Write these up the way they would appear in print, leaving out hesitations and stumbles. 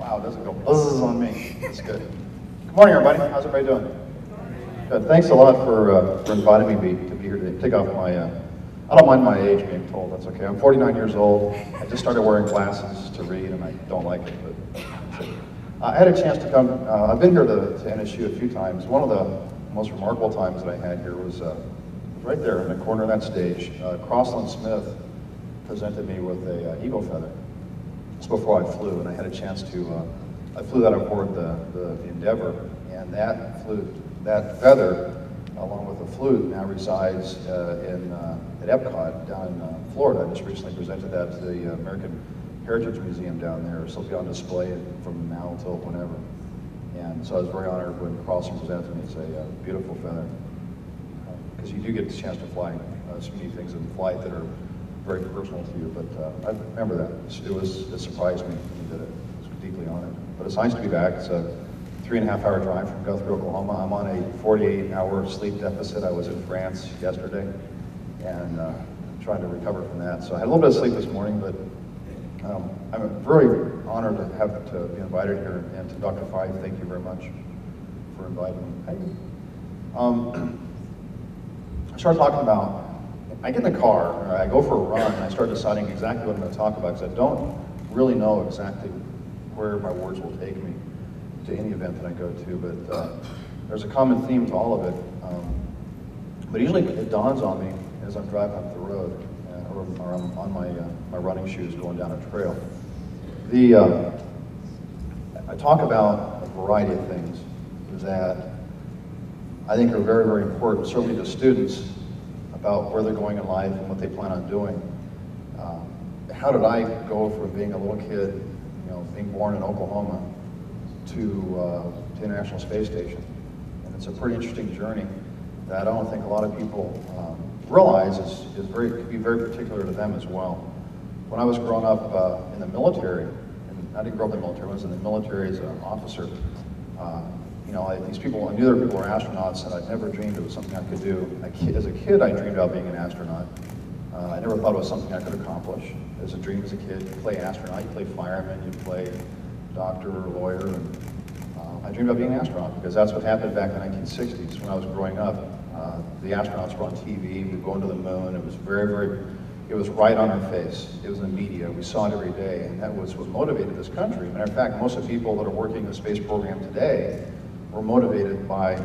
Wow, it doesn't go buzz on me. That's good. Good morning, everybody. How's everybody doing? Good. Thanks a lot for inviting me to be here today. Take off my, I don't mind my age being told, that's okay. I'm 49 years old. I just started wearing glasses to read, and I don't like it, but I had a chance to come, I've been here to NSU a few times. One of the most remarkable times that I had here was right there in the corner of that stage. Crossland Smith presented me with a eagle feather just before I flew, and I had a chance to, I flew that aboard the Endeavor, and that feather, along with the flute, now resides at Epcot down in Florida. I just recently presented that to the American Heritage Museum down there. So it'll be on display from now until whenever. And so I was very honored when Crossland presented to me. It's a beautiful feather. Because you do get the chance to fly so many things in flight that are very personal to you. But I remember that. It surprised me when you did it. I was deeply honored. But it's nice to be back. It's a 3.5-hour drive from Guthrie, Oklahoma. I'm on a 48-hour sleep deficit. I was in France yesterday and trying to recover from that. So I had a little bit of sleep this morning, but I'm very honored to be invited here. And to Dr. Fye, thank you very much for inviting me. Thank you. I started talking about, I get in the car, or I go for a run, and I start deciding exactly what I'm going to talk about, because I don't really know exactly where my words will take me to any event that I go to, but there's a common theme to all of it. But usually it dawns on me as I'm driving up the road, or I'm on my running shoes going down a trail. I talk about a variety of things that I think are very, very important, certainly to students, about where they're going in life and what they plan on doing. How did I go from being a little kid, being born in Oklahoma, to the International Space Station? And it's a pretty interesting journey that I don't think a lot of people realize could be very particular to them as well. When I was growing up in the military, and I didn't grow up in the military, I was in the military as an officer, these people, I knew there were people who were astronauts, and I'd never dreamed it was something I could do. As a kid, I dreamed about being an astronaut. I never thought it was something I could accomplish. As a dream as a kid, you play astronaut, you play fireman, you play doctor or lawyer, and I dreamed about being an astronaut because that's what happened back in the 1960s when I was growing up. The astronauts were on TV, we'd go into the moon. It was it was right on our face. It was in the media, we saw it every day, and that was what motivated this country. Matter of fact, most of the people that are working in the space program today were motivated by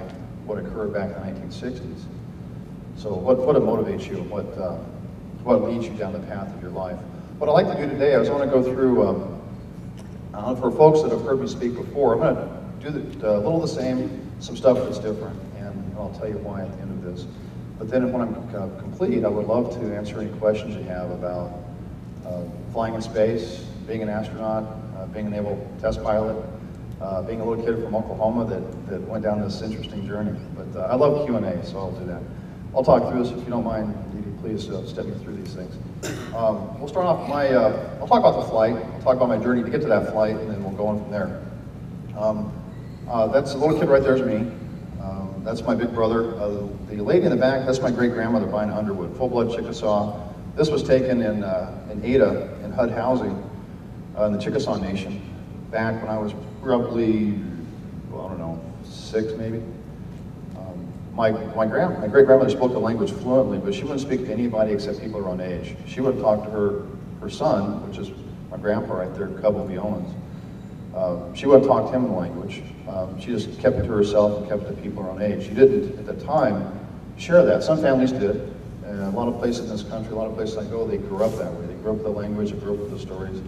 what occurred back in the 1960s. So what motivates you? What leads you down the path of your life? What I'd like to do today, I was going to go through, for folks that have heard me speak before, I'm going to do a little the same, some stuff that's different, and I'll tell you why at the end of this. But then when I'm complete, I would love to answer any questions you have about flying in space, being an astronaut, being a naval test pilot, being a little kid from Oklahoma that went down this interesting journey. But I love Q&A, so I'll do that. I'll talk through this. If you don't mind, Dee Dee, please step me through these things. We'll start off I'll talk about the flight. I'll talk about my journey to get to that flight, and then we'll go on from there. That's the little kid right there is me. That's my big brother. The lady in the back, that's my great-grandmother, Vina Underwood, full-blood Chickasaw. This was taken in Ada, in HUD housing, in the Chickasaw Nation, back when I was probably, well, I don't know, 6 maybe. My great-grandmother spoke the language fluently, but she wouldn't speak to anybody except people her own age. She would talk to her son, which is my grandpa right there, Cubble B. Owens. She wouldn't talk to him in the language. She just kept it to herself and kept it to people her own age. She didn't, at the time, share that. Some families did. And a lot of places in this country, a lot of places I go, they grew up that way. They grew up with the language, they grew up with the stories.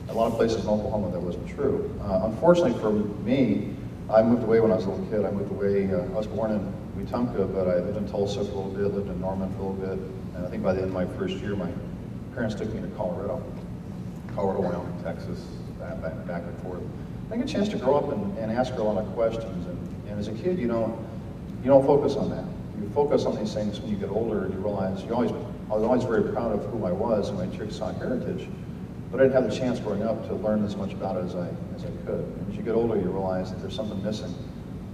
A lot of places in Oklahoma, that wasn't true. Unfortunately for me, I moved away when I was a little kid. I moved away, I was born in Wetumpka, but I lived in Tulsa for a little bit, lived in Norman for a little bit. And I think by the end of my first year, my parents took me to Colorado, Wyoming, Texas, back and forth. I get a chance to grow up and ask her a lot of questions. And as a kid, you don't focus on that. You focus on these things when you get older and you realize I was always very proud of who I was and my Chickasaw heritage. But I didn't have the chance growing up to learn as much about it as I could. And as you get older, you realize that there's something missing.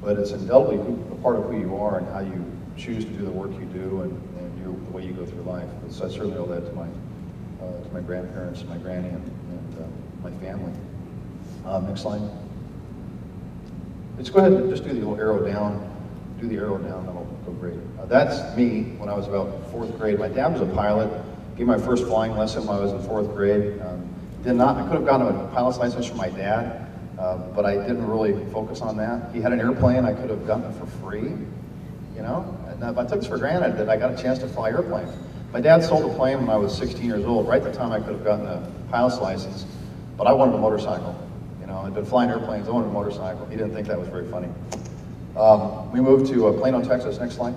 But it's indelibly a part of who you are and how you choose to do the work you do and the way you go through life. So I certainly owe that to my grandparents, my granny, and my family. Next slide. Let's go ahead and just do the little arrow down. Do the arrow down, that'll go great. That's me when I was about 4th grade. My dad was a pilot. Gave my first flying lesson when I was in 4th grade. I could have gotten a pilot's license from my dad, but I didn't really focus on that. He had an airplane, I could have gotten it for free, you know? And I took this for granted that I got a chance to fly airplanes. My dad sold a plane when I was 16 years old. Right at the time I could have gotten a pilot's license, but I wanted a motorcycle. You know, I'd been flying airplanes, I wanted a motorcycle. He didn't think that was very funny. We moved to Plano, Texas. Next slide.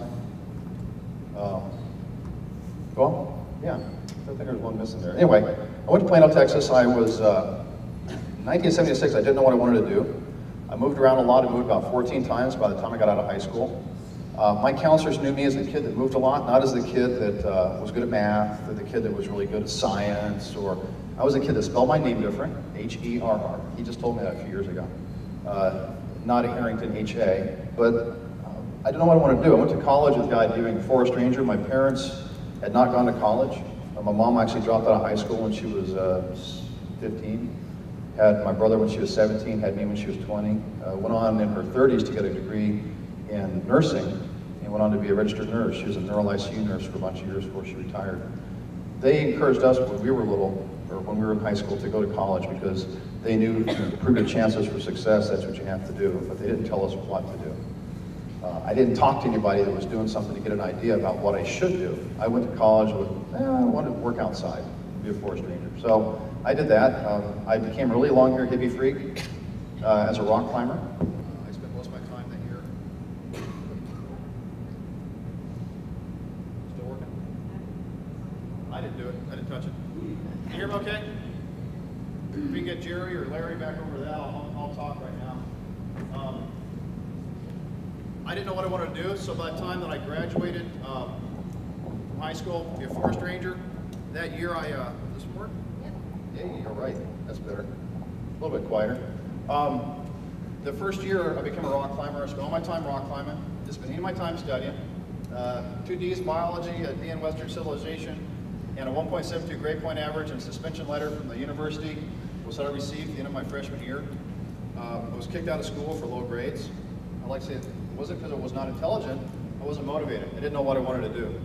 Go on? Yeah, I think there's one missing there. Anyway, I went to Plano, Texas. I was, 1976, I didn't know what I wanted to do. I moved around a lot. I moved about 14 times by the time I got out of high school. My counselors knew me as the kid that moved a lot, not as the kid that was good at math, or the kid that was really good at science, or I was a kid that spelled my name different, H-E-R-R. He just told me that a few years ago. Not a Herrington, H-A, but I didn't know what I wanted to do. I went to college with a guy doing forest ranger. My parents had not gone to college. My mom actually dropped out of high school when she was 15. Had my brother when she was 17, had me when she was 20. Went on in her 30s to get a degree in nursing and went on to be a registered nurse. She was a neural ICU nurse for a bunch of years before she retired. They encouraged us when we were little, or when we were in high school, to go to college because they knew to improve your chances for success, that's what you have to do, but they didn't tell us what to do. I didn't talk to anybody that was doing something to get an idea about what I should do. I went to college with, I wanted to work outside, be a forest ranger. So I did that. I became a really long-haired hippie freak as a rock climber. I spent most of my time that year. Still working? I didn't do it. I didn't touch it. Can you hear me okay? If we can get Jerry or Larry back over to that, I'll talk right now. I didn't know what I wanted to do, so by the time that I graduated from high school to be a forest ranger, that year I, does this work? Yep. Yeah, you're right, that's better. A little bit quieter. The first year I became a rock climber. I spent all my time rock climbing, just spending my time studying. 2 Ds, biology, a D in Western civilization, and a 1.72 grade point average and a suspension letter from the university was what I received at the end of my freshman year. I was kicked out of school for low grades. I'd like to say it wasn't because I was not intelligent, I wasn't motivated. I didn't know what I wanted to do.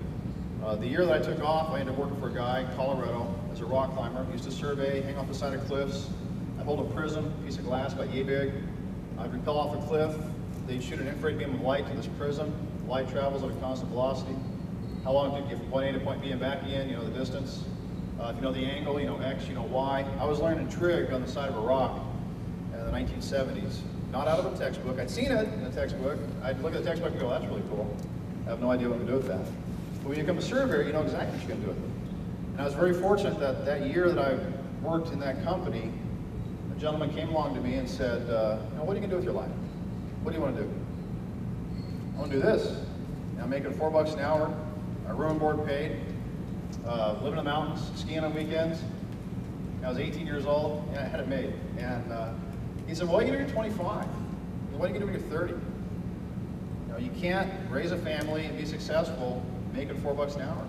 The year that I took off, I ended up working for a guy in Colorado as a rock climber. He used to survey, hang off the side of cliffs. I'd hold a prism, piece of glass about yay big. I'd rappel off a cliff. They'd shoot an infrared beam of light to this prism. Light travels at a constant velocity. How long did it get from point A to point B and back again? You know the distance. If you know the angle, you know X, you know Y. I was learning trig on the side of a rock in the 1970s. Not out of a textbook. I'd seen it in a textbook. I'd look at the textbook and go, that's really cool. I have no idea what to do with that. But when you become a surveyor, you know exactly what you're going to do with it. And I was very fortunate that that year that I worked in that company, a gentleman came along to me and said, you know, what are you going to do with your life? What do you want to do? I want to do this. And I'm making $4 an hour, my room and board paid, live in the mountains, skiing on weekends. I was 18 years old, and I had it made. And he said, well, what are you going to do when you're 25? What are you going to do when you're 30? You know, you can't raise a family and be successful making $4 an hour.